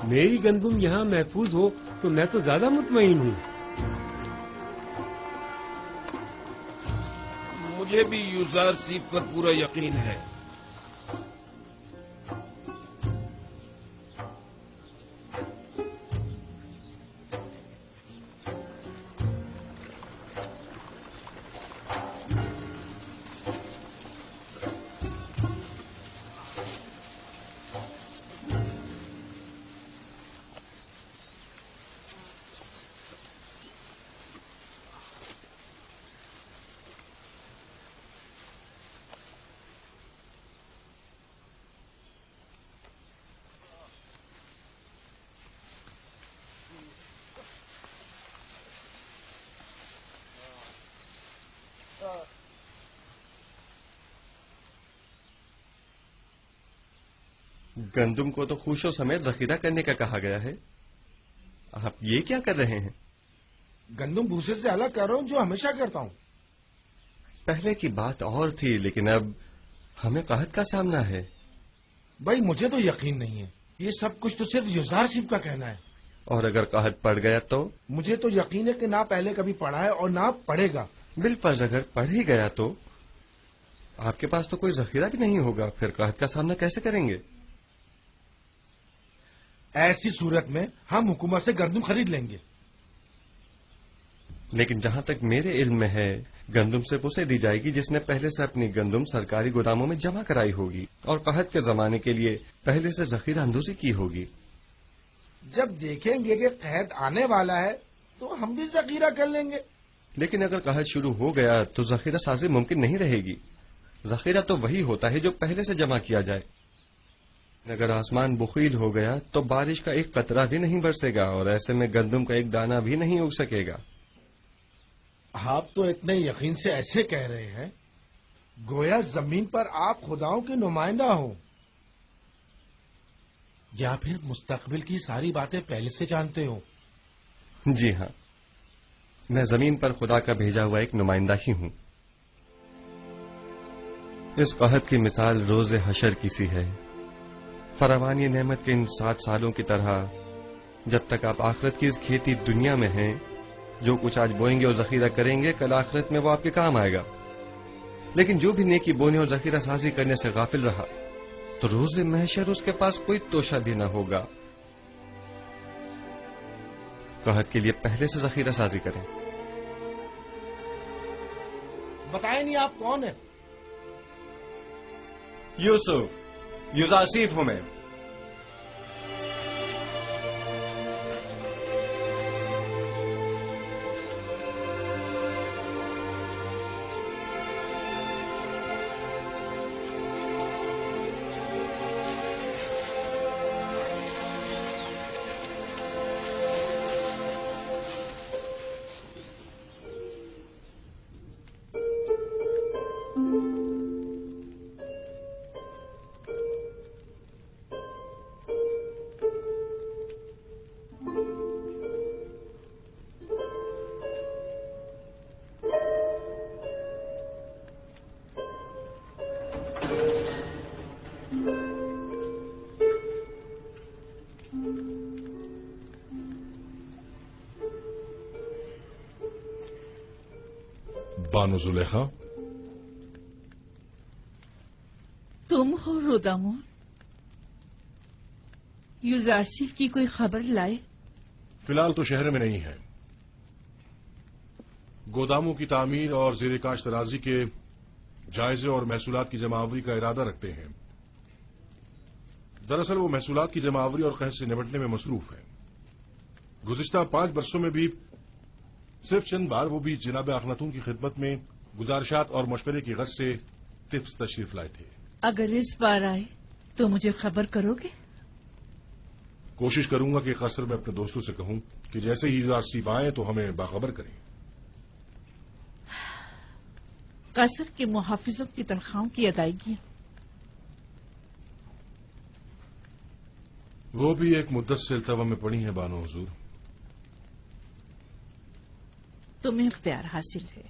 میری گندم یہاں محفوظ ہو تو میں تو زیادہ مطمئن ہوں. مجھے بھی یوزار سیف پر پورا یقین ہے. گندم کو تو خوشوں سمیت ذخیرہ کرنے کا کہا گیا ہے. آپ یہ کیا کر رہے ہیں؟ گندم بھوسے سے الگ کر رہا ہوں جو ہمیشہ کرتا ہوں. پہلے کی بات اور تھی لیکن اب ہمیں قحط کا سامنا ہے. بھائی مجھے تو یقین نہیں ہے. یہ سب کچھ تو صرف یوزار صاحب کا کہنا ہے. اور اگر قحط پڑ گیا تو؟ مجھے تو یقین ہے کہ نہ پہلے کبھی پڑھا ہے اور نہ پڑھے گا. بالفرض اگر پڑھ ہی گیا تو آپ کے پاس تو کوئی ذخیرہ بھی نہیں ہوگا. پھر قحط کا سامنا کیسے کریں گے؟ ایسی صورت میں ہم حکومت سے گندم خرید لیں گے. لیکن جہاں تک میرے علم میں ہے گندم صرف اسے دی جائے گی جس نے پہلے سے اپنی گندم سرکاری گوداموں میں جمع کرائی ہوگی اور قحط کے زمانے کے لیے پہلے سے ذخیرہ اندوزی کی ہوگی. جب دیکھیں گے کہ قحط آنے والا ہے تو ہم بھی ذخیرہ کر لیں گے. لیکن اگر قحط شروع ہو گیا تو ذخیرہ سازی ممکن نہیں رہے گی. ذخیرہ تو وہی ہوتا ہے جو پہلے سے جمع کیا جائے. اگر آسمان بخیل ہو گیا تو بارش کا ایک قطرہ بھی نہیں برسے گا اور ایسے میں گندم کا ایک دانہ بھی نہیں اگ سکے گا. آپ تو اتنے یقین سے ایسے کہہ رہے ہیں گویا زمین پر آپ خداؤں کے نمائندہ ہوں، یا پھر مستقبل کی ساری باتیں پہلے سے جانتے ہوں. جی ہاں، میں زمین پر خدا کا بھیجا ہوا ایک نمائندہ ہی ہوں. اس قحط کی مثال روز حشر کی سی ہے. فراوانی نعمت کے ان 60 سالوں کی طرح جب تک آپ آخرت کی اس کھیتی دنیا میں ہیں، جو کچھ آج بوئیں گے اور ذخیرہ کریں گے کل آخرت میں وہ آپ کے کام آئے گا. لیکن جو بھی نیکی بونے اور ذخیرہ سازی کرنے سے غافل رہا تو روز محشر اس کے پاس کوئی توشہ بھی نہ ہوگا. قحط کے لیے پہلے سے ذخیرہ سازی کریں. بتائیں نہیں آپ کون ہیں؟ یوسف، یوزاسیف ہوں میں. بانو زلیخا، تم ہو رودامون؟ یوزارسیف کی کوئی خبر لائے؟ فی الحال تو شہر میں نہیں ہے. گوداموں کی تعمیر اور زیر کاش ترازی کے جائزے اور محصولات کی جمع آوری کا ارادہ رکھتے ہیں. دراصل وہ محصولات کی جمع آوری اور قحط سے نمٹنے میں مصروف ہیں. گزشتہ 5 برسوں میں بھی صرف چند بار وہ بھی جناب اخناتون کی خدمت میں گزارشات اور مشورے کی غرض سے طفس تشریف لائے تھے. اگر اس بار آئے تو مجھے خبر کرو گے؟ کوشش کروں گا کہ قصر میں اپنے دوستوں سے کہوں کہ جیسے ہی یوزارسیف آئیں تو ہمیں باخبر کریں. قصر کے محافظوں کی تنخواہوں کی ادائیگی وہ بھی ایک مدت سے التوا میں پڑی ہیں بانو حضور. تمہیں اختیار حاصل ہے.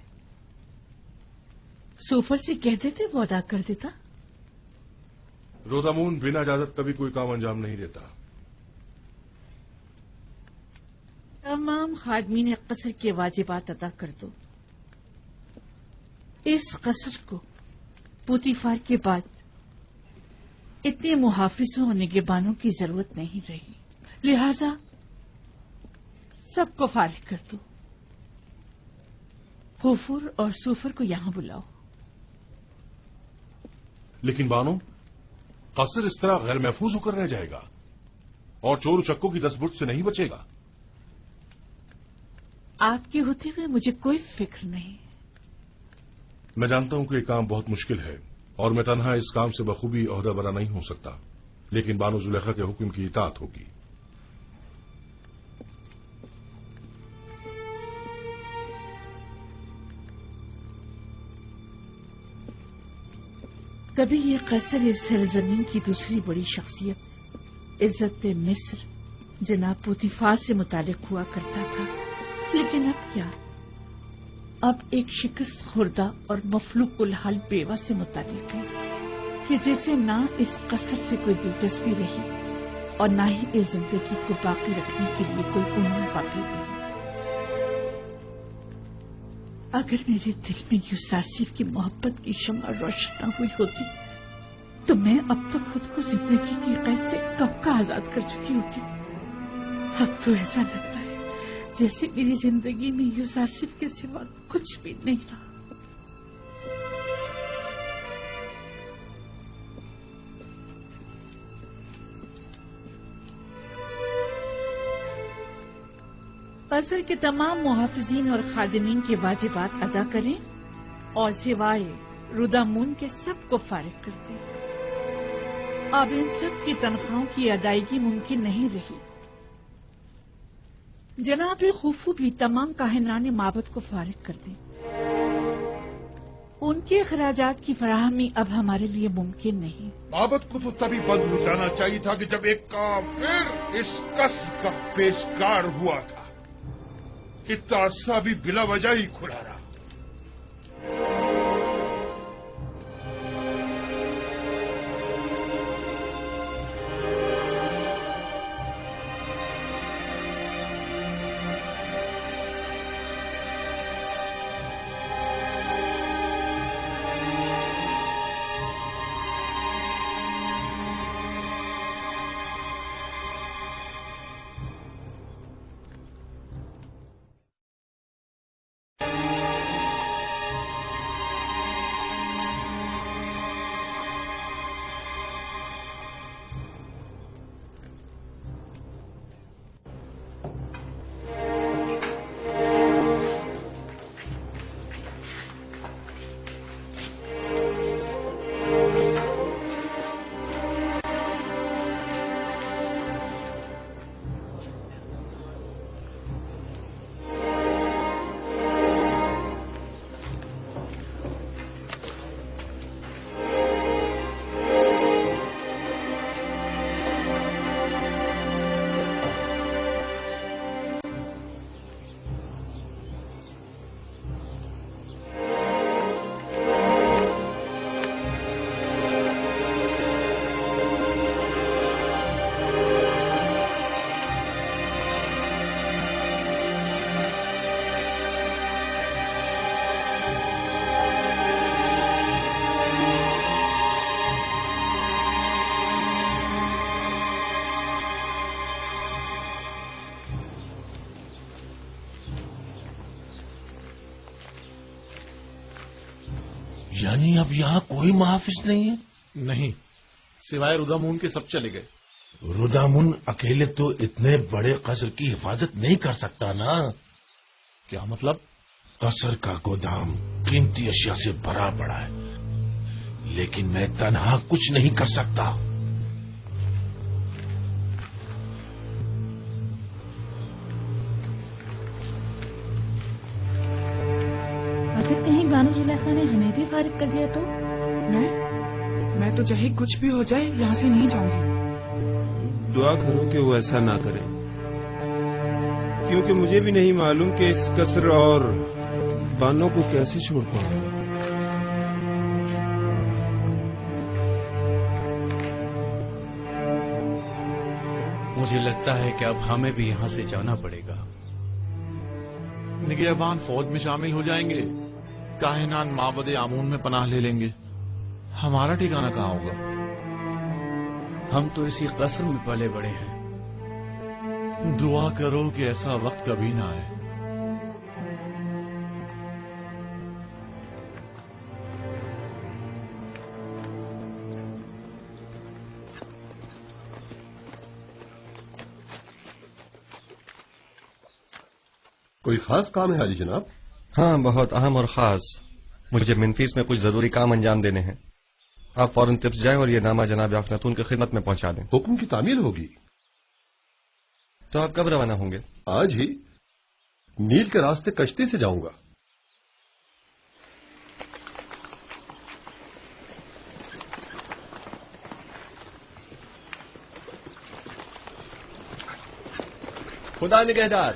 سوفر سے کہہ دیتے وہ ادا کر دیتا. رودامون بنا اجازت کبھی کوئی کام انجام نہیں دیتا. تمام خادمین قصر کے واجبات ادا کر دو. اس قصر کو پوتیفار کے بعد اتنے محافظوں اور نگہبانوں کی ضرورت نہیں رہی، لہذا سب کو فارغ کر دو. غفور اور سوفر کو یہاں بلاؤ. لیکن بانو، قصر اس طرح غیر محفوظ ہو کر رہ جائے گا اور چور چکوں کی دستبرد سے نہیں بچے گا. آپ کے ہوتے ہوئے مجھے کوئی فکر نہیں. میں جانتا ہوں کہ یہ کام بہت مشکل ہے اور میں تنہا اس کام سے بخوبی عہدہ برا نہیں ہو سکتا، لیکن بانو زلیخا کے حکم کی اطاعت ہوگی. کبھی یہ قصر اس سرزمین کی دوسری بڑی شخصیت عزت مصر جناب پوتیفار سے متعلق ہوا کرتا تھا، لیکن اب کیا؟ اب ایک شکست خوردہ اور مفلوق الحال بیوہ سے متعلق ہے کہ جیسے نہ اس قصر سے کوئی دلچسپی رہی اور نہ ہی اس زندگی کو باقی رکھنے کے لیے کوئی امید باقی رہی. اگر میرے دل میں یوساسیف کی محبت کی شمع روشن نہ ہوئی ہوتی تو میں اب تک خود کو زندگی کی قید سے کب کا آزاد کر چکی ہوتی. اب تو ایسا لگتا ہے جیسے میری زندگی میں یوساسیف کے سوا کچھ بھی نہیں رہا. قصر کے تمام محافظین اور خادمین کے واجبات ادا کریں اور سوائے رودامون کے سب کو فارغ کر دیں. اب ان سب کی تنخواہوں کی ادائیگی ممکن نہیں رہی. جناب خوفو بھی تمام کاہنان معبد کو فارغ کر دیں. ان کے اخراجات کی فراہمی اب ہمارے لیے ممکن نہیں. معبد کو تو تبھی بند ہو جانا چاہیے تھا کہ جب ایک کافر اس قصر کا پیشکار ہوا تھا. اتنا عرصہ بھی بلا وجہ ہی کھلا رہا. یعنی اب یہاں کوئی محافظ نہیں ہے؟ نہیں، سوائے رودامون کے سب چلے گئے. رودامون اکیلے تو اتنے بڑے قصر کی حفاظت نہیں کر سکتا نا. کیا مطلب؟ قصر کا گودام قیمتی اشیاء سے بھرا پڑا ہے، لیکن میں تنہا کچھ نہیں کر سکتا. اگر کہیں بانو زلیخا نے ہمیں بھی فارغ کر دیا تو؟ میں تو چاہے کچھ بھی ہو جائے یہاں سے نہیں جاؤں گی. دعا کرو کہ وہ ایسا نہ کرے، کیونکہ مجھے بھی نہیں معلوم کہ اس قصر اور بانوں کو کیسے چھوڑ پاؤں. مجھے لگتا ہے کہ اب ہمیں بھی یہاں سے جانا پڑے گا. نگہبان فوج میں شامل ہو جائیں گے، کاہنان معبد آمون میں پناہ لے لیں گے، ہمارا ٹھکانہ کہاں ہوگا؟ ہم تو اسی قصر میں پلے بڑے ہیں۔ دعا کرو کہ ایسا وقت کبھی نہ آئے۔ کوئی خاص کام ہے حاجی جناب؟ ہاں، بہت اہم اور خاص۔ مجھے منفیس میں کچھ ضروری کام انجام دینے ہیں۔ آپ فوراً تپس جائیں اور یہ نامہ جناب اخناتون کی خدمت میں پہنچا دیں۔ حکم کی تعمیل ہوگی۔ تو آپ کب روانہ ہوں گے؟ آج ہی نیل کے راستے کشتی سے جاؤں گا۔ خدا نگہدار۔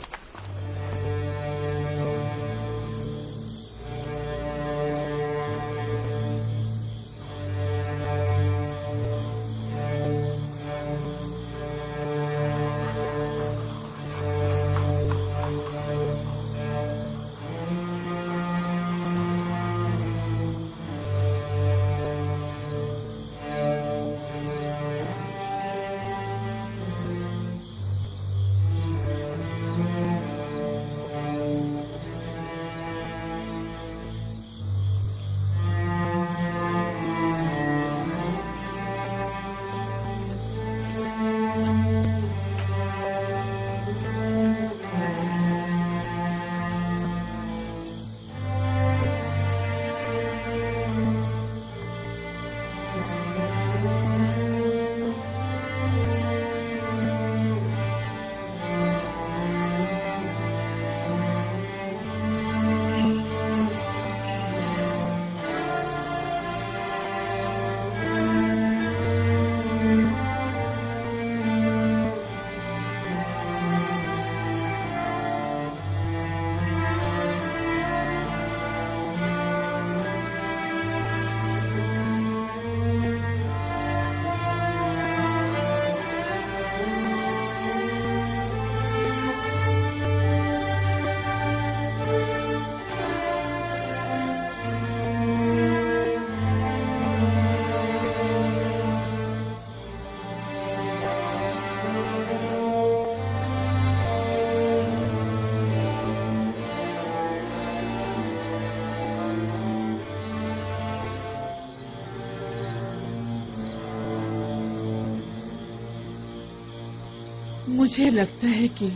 مجھے لگتا ہے کہ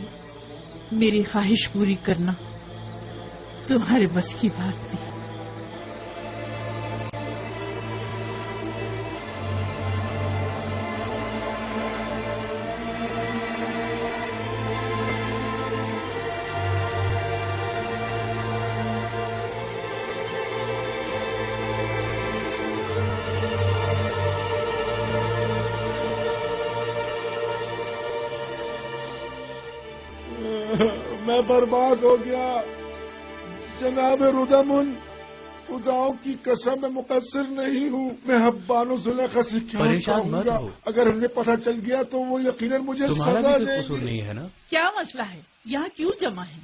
میری خواہش پوری کرنا تمہارے بس کی بات تھی۔ میں برباد ہو گیا جناب رودامن، خداؤں کی قسم میں مقصر نہیں ہوں۔ میں حبان و زلیخا سے کیا پریشان مت ہو، اگر انہیں پتہ چل گیا تو وہ یقیناً مجھے تمہارا سزا بھی دیں کوئی قصور گے۔ نہیں ہے نا؟ کیا مسئلہ ہے؟ یہاں کیوں جمع ہے؟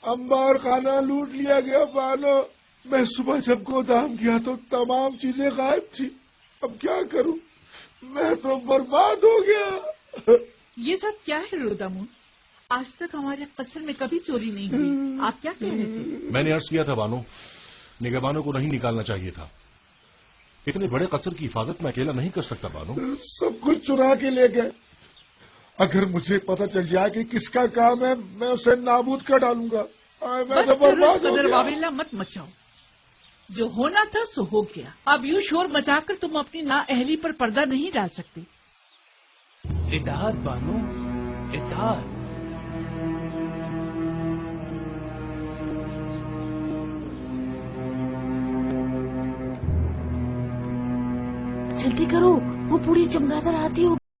انبار خانہ لوٹ لیا گیا بانو۔ میں صبح جب گودام گیا تو تمام چیزیں غائب تھی۔ اب کیا کروں؟ میں تو برباد ہو گیا۔ یہ سب کیا ہے رودامن؟ آج تک ہمارے قصر میں کبھی چوری نہیں ہوئی، آپ کیا کہہ رہے تھے؟ میں نے عرض کیا تھا بانو، نگہبانوں کو نہیں نکالنا چاہیے تھا۔ اتنے بڑے قصر کی حفاظت میں اکیلا نہیں کر سکتا بانو۔ سب کچھ چرا کے لے گئے۔ اگر مجھے پتہ چل جائے کہ کس کا کام ہے میں اسے نابود کر ڈالوں گا۔ میں بس تو برباد ہو قدر گیا۔ واویلا مت مچاؤ، جو ہونا تھا سو ہو گیا۔ اب یوں شور مچا کر تم اپنی نااہلی پر پردہ نہیں ڈال سکتے۔ اطاعت بانو، اطاعت۔ جلدی کرو، وہ بوڑھی چمگادڑ آتی ہو